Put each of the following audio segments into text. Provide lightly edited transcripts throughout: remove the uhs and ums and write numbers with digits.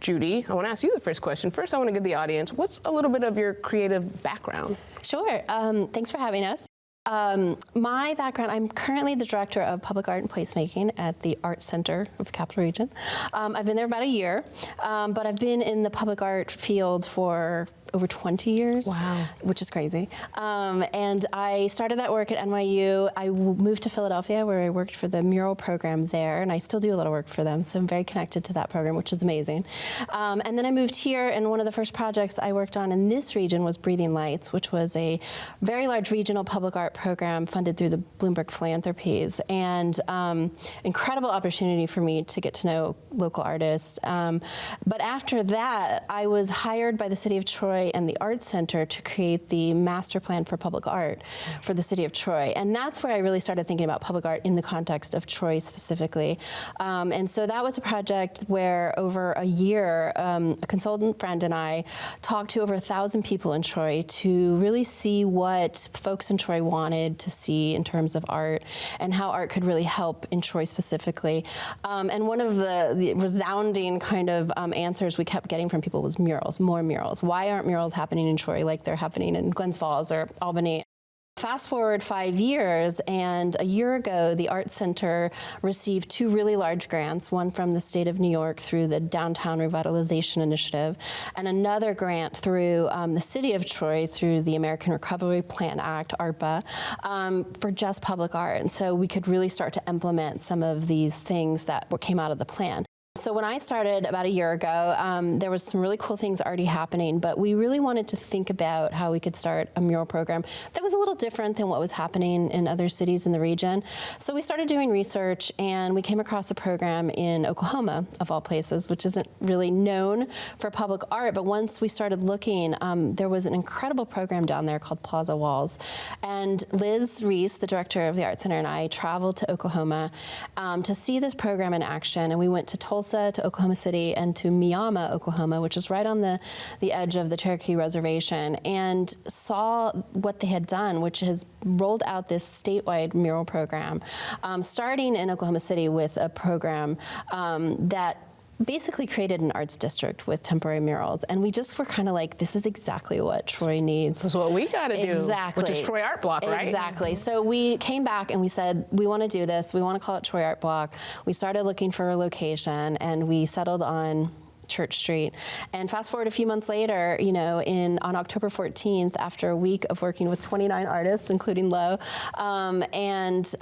Judy, I want to ask you the first question. First, I want to give the audience, what's a little bit of your creative background? Sure. Thanks for having us. My background, I'm currently the Director of Public Art and Placemaking at the Art Center of the Capital Region. I've been there about a year, but I've been in the public art field for over 20 years, wow, which is crazy. And I started that work at NYU. I moved to Philadelphia where I worked for the mural program there, and I still do a lot of work for them, so I'm very connected to that program, which is amazing. And then I moved here, and one of the first projects I worked on in this region was Breathing Lights, which was a very large regional public art program funded through the Bloomberg Philanthropies, and incredible opportunity for me to get to know local artists. But after that, I was hired by the City of Troy and the Art Center to create the master plan for public art for the City of Troy. And that's where I really started thinking about public art in the context of Troy specifically. And so that was a project where over a year, a consultant friend and I talked to over 1,000 people in Troy to really see what folks in Troy wanted to see in terms of art and how art could really help in Troy specifically. And one of the resounding kind of answers we kept getting from people was murals, more murals. Why aren't murals happening in Troy like they're happening in Glens Falls or Albany? Fast forward 5 years, and a year ago, the Art Center received 2 really large grants, one from the state of New York through the Downtown Revitalization Initiative, and another grant through the City of Troy through the American Recovery Plan Act, ARPA, for just public art. And so we could really start to implement some of these things that came out of the plan. So when I started about a year ago, there was some really cool things already happening, but we really wanted to think about how we could start a mural program that was a little different than what was happening in other cities in the region. So we started doing research, and we came across a program in Oklahoma, of all places, which isn't really known for public art, but once we started looking, there was an incredible program down there called Plaza Walls. And Liz Reese, the director of the Art Center, and I traveled to Oklahoma to see this program in action, and we went to Tulsa, to Oklahoma City, and to Miama, Oklahoma, which is right on the edge of the Cherokee Reservation, and saw what they had done, which has rolled out this statewide mural program, starting in Oklahoma City with a program that basically created an arts district with temporary murals. And we just were kind of like, this is exactly what Troy needs. This is what we got to do. Exactly. Which is Troy Art Block, right? Exactly. So we came back and we said, we want to do this. We want to call it Troy Art Block. We started looking for a location, and we settled on Church Street. And fast forward a few months later, you know, on October 14th, after a week of working with 29 artists, including Lo, and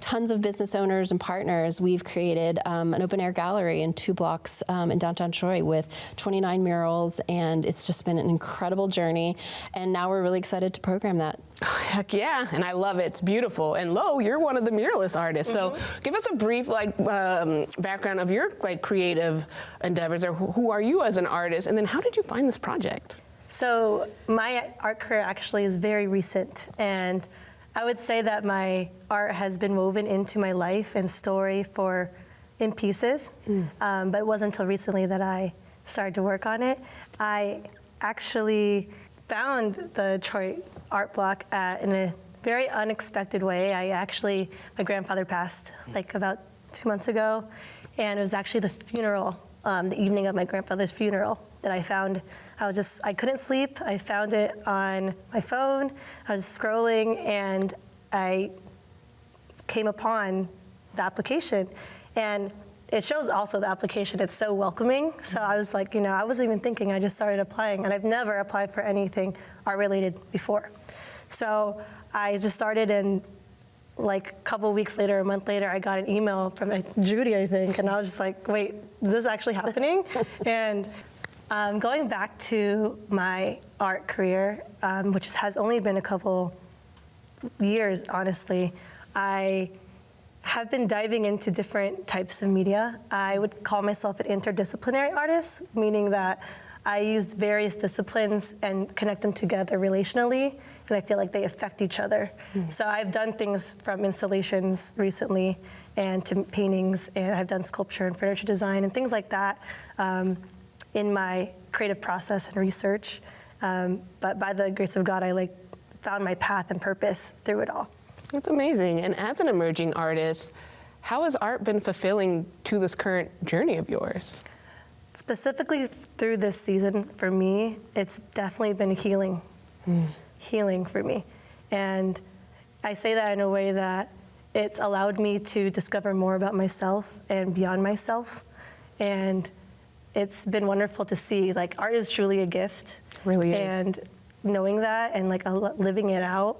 tons of business owners and partners, we've created an open air gallery in 2 blocks in downtown Troy with 29 murals, and it's just been an incredible journey. And now we're really excited to program that. Heck yeah, and I love it. It's beautiful. And Lo, you're one of the muralist artists. So give us a brief background of your creative endeavors, or who are you as an artist, and then how did you find this project? So my art career actually is very recent, and I would say that my art has been woven into my life and story in pieces, but it wasn't until recently that I started to work on it. I actually found the Troy Art Block in a very unexpected way. My grandfather passed about 2 months ago, and it was actually the funeral, the evening of my grandfather's funeral, that I found. I couldn't sleep. I found it on my phone. I was scrolling, and I came upon the application. And it shows also the application, it's so welcoming. So I was like, I wasn't even thinking, I just started applying, and I've never applied for anything art-related before. So I just started, and a couple weeks later, a month later, I got an email from Judy, I think, and I was just like, wait, is this actually happening? And going back to my art career, which has only been a couple years, honestly, I have been diving into different types of media. I would call myself an interdisciplinary artist, meaning that I used various disciplines and connect them together relationally, and I feel like they affect each other. So I've done things from installations recently and to paintings, and I've done sculpture and furniture design and things like that in my creative process and research. But by the grace of God, I found my path and purpose through it all. That's amazing. And as an emerging artist, how has art been fulfilling to this current journey of yours? specifically through this season for me, it's definitely been healing. Healing for me. And I say that in a way that it's allowed me to discover more about myself and beyond myself. And it's been wonderful to see, like, art is truly a gift. Really is. And knowing that and like living it out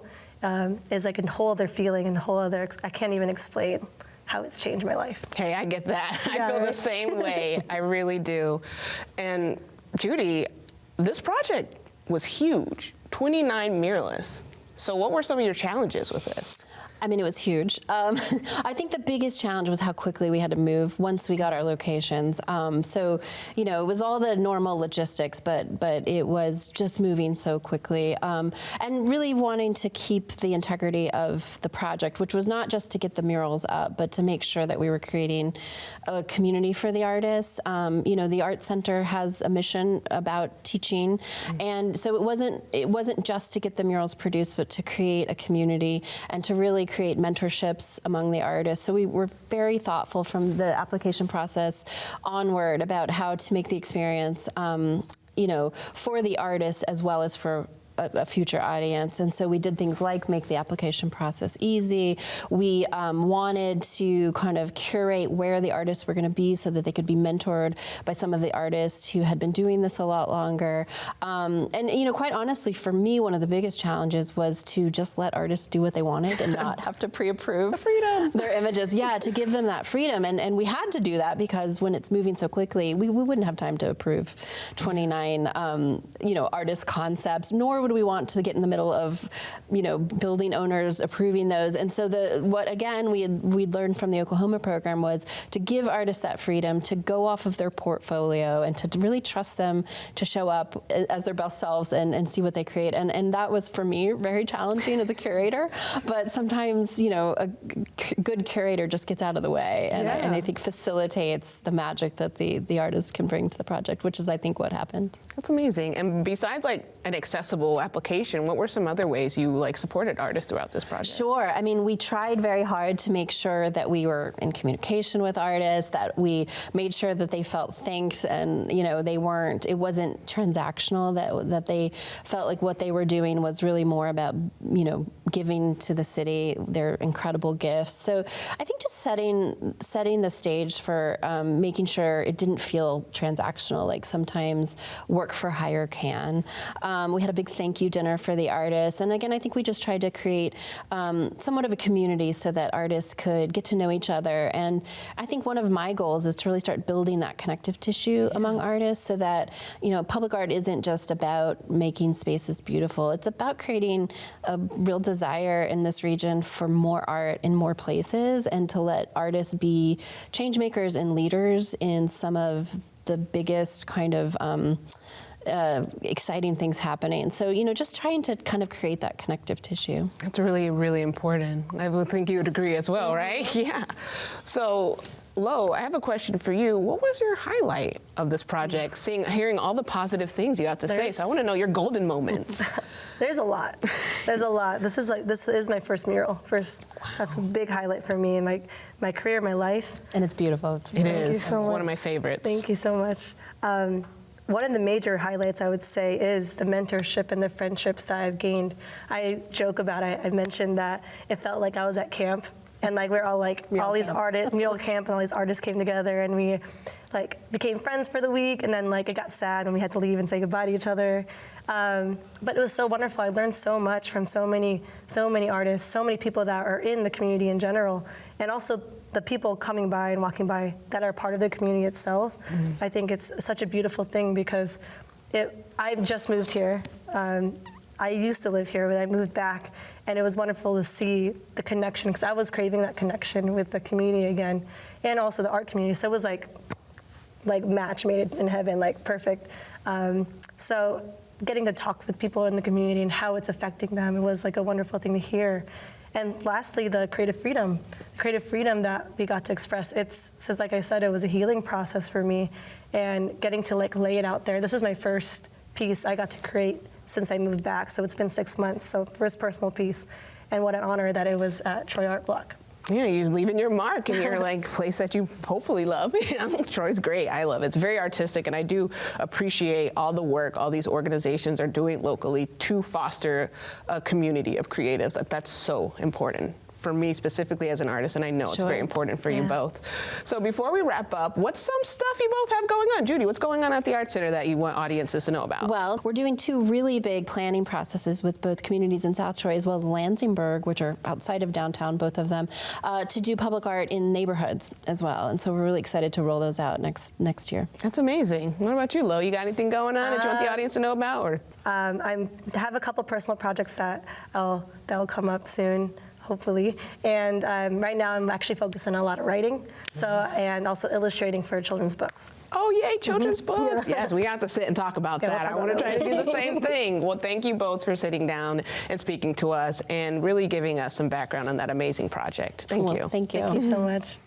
is like a whole other feeling and a whole other, I can't even explain how it's changed my life. Hey, I get that. Yeah, I feel right? the same way. I really do. And Judy, this project was huge, 29 muralists. So what were some of your challenges with this? I mean, it was huge. I think the biggest challenge was how quickly we had to move once we got our locations. So, you know, it was all the normal logistics, but it was just moving so quickly. And really wanting to keep the integrity of the project, which was not just to get the murals up, but to make sure that we were creating a community for the artists. You know, the Art Center has a mission about teaching, and so it wasn't just to get the murals produced, but to create a community and to really create mentorships among the artists. So we were very thoughtful from the application process onward about how to make the experience, you know, for the artists as well as for a future audience. And so we did things like make the application process easy. We wanted to kind of curate where the artists were going to be so that they could be mentored by some of the artists who had been doing this a lot longer. And, you know, quite honestly, for me, one of the biggest challenges was to just let artists do what they wanted and not have to pre-approve their images. Yeah, to give them that freedom. And we had to do that because when it's moving so quickly, we wouldn't have time to approve 29, you know, artist concepts, nor would we want to get in the middle of, you know, building owners approving those. And so what again we'd learned from the Oklahoma program was to give artists that freedom to go off of their portfolio and to really trust them to show up as their best selves and see what they create. And that was for me very challenging as a curator. But sometimes, you know, a good curator just gets out of the way and I think facilitates the magic that the artist can bring to the project, which is I think what happened. That's amazing. And besides like an accessible application, what were some other ways you like supported artists throughout this project? Sure. I mean, we tried very hard to make sure that we were in communication with artists, that we made sure that they felt thanked and, you know, it wasn't transactional, that they felt like what they were doing was really more about, you know, giving to the city their incredible gifts. So I think just setting the stage for making sure it didn't feel transactional, like sometimes work for hire can. We had a big thank you dinner for the artists. And again, I think we just tried to create somewhat of a community so that artists could get to know each other. And I think one of my goals is to really start building that connective tissue among artists so that, you know, public art isn't just about making spaces beautiful. It's about creating a real desire in this region for more art in more places and to let artists be change makers and leaders in some of the biggest kind of exciting things happening. So, you know, just trying to kind of create that connective tissue. That's really, really important. I would think you would agree as well, right? Yeah. So, Lo, I have a question for you. What was your highlight of this project? Hearing all the positive things you have to say. So I want to know your golden moments. There's a lot. There's a lot. This is my first mural. That's a big highlight for me in my career, my life. And it's beautiful. It is. It's one of my favorites. Thank you so much. One of the major highlights, I would say, is the mentorship and the friendships that I've gained. I joke about it. I mentioned that it felt like I was at camp, and like we're all like mural camp, and all these artists came together, and we like became friends for the week, and then like it got sad when we had to leave and say goodbye to each other. But it was so wonderful. I learned so much from so many artists, so many people that are in the community in general, and also the people coming by and walking by that are part of the community itself. I think it's such a beautiful thing because I've just moved here. I used to live here, but I moved back, and it was wonderful to see the connection because I was craving that connection with the community again, and also the art community. So it was like match made in heaven, like perfect. So getting to talk with people in the community and how it's affecting them, it was like a wonderful thing to hear. And lastly, the creative freedom that we got to express. Since like I said, it was a healing process for me, and getting to like lay it out there. This is my first piece I got to create since I moved back, so it's been 6 months. So first personal piece, and what an honor that it was at Troy Art Block. Yeah, you're leaving your mark in your like place that you hopefully love. You know, Troy's great. I love it. It's very artistic, and I do appreciate all the work all these organizations are doing locally to foster a community of creatives. That's so important for me specifically as an artist, and I know it's Sure. very important for you both. So before we wrap up, what's some stuff you both have going on? Judy, what's going on at the Art Center that you want audiences to know about? Well, we're doing 2 really big planning processes with both communities in South Troy as well as Lansingburg, which are outside of downtown, both of them, to do public art in neighborhoods as well. And so we're really excited to roll those out next year. That's amazing. What about you, Lo? You got anything going on that you want the audience to know about? Or I have a couple personal projects that'll come up soon, hopefully. And right now I'm actually focusing on a lot of writing, and also illustrating for children's books. oh, yay, children's books. Yes, we have to sit and talk about Yeah, we'll that. talk I want to about try that. to do the same thing. Well, thank you both for sitting down and speaking to us and really giving us some background on that amazing project. Thank Well, you. Thank you. Thank you so much.